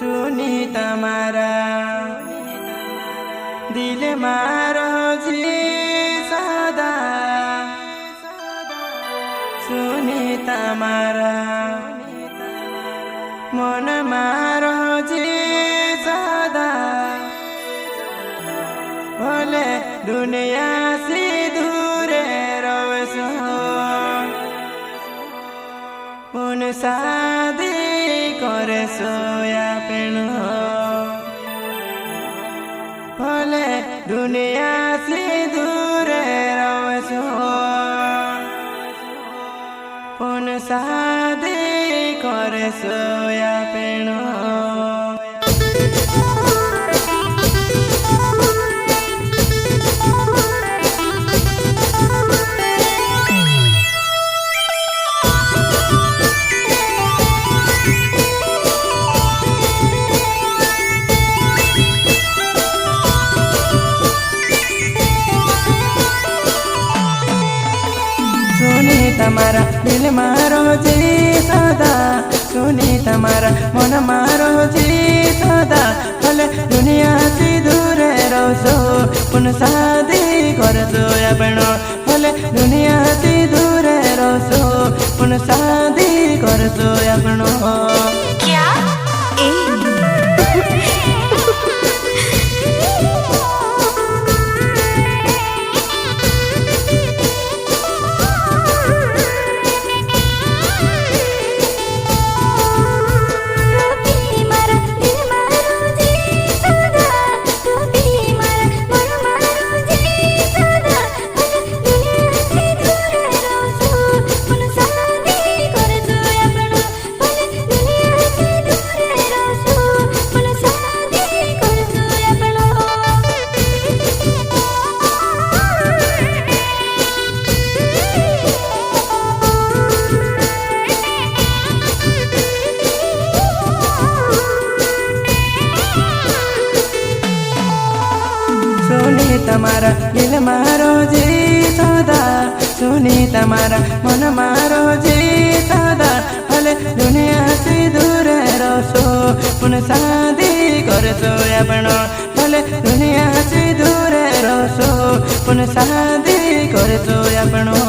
सुनी तमारा दिल मारो जी सदा सुनी तमारा मन मारो जी सदा भले दुनिया से दूरे रवसो उन शादी करे सोया पेणो भले दुनिया से दूरे रवसो उन शादी करे सोया पेणो सुनी तमारा दिल मारो जी सदा सुनी तमारा मन मारो जी सदा भले दुनिया से दूर रहो पुन शादी कर सोया पेणो भले दुनिया से दूर रहो पुन शादी कर सोया पेणो क्या सुनी तमारा दिल मारो जी सदा सुनी तमारा मन मारो जी सदा भले दुनिया से दूर रहो पुन शादी कर सोया पेणो भले दुनिया से दूर रहो पुन शादी कर सोया पेणो।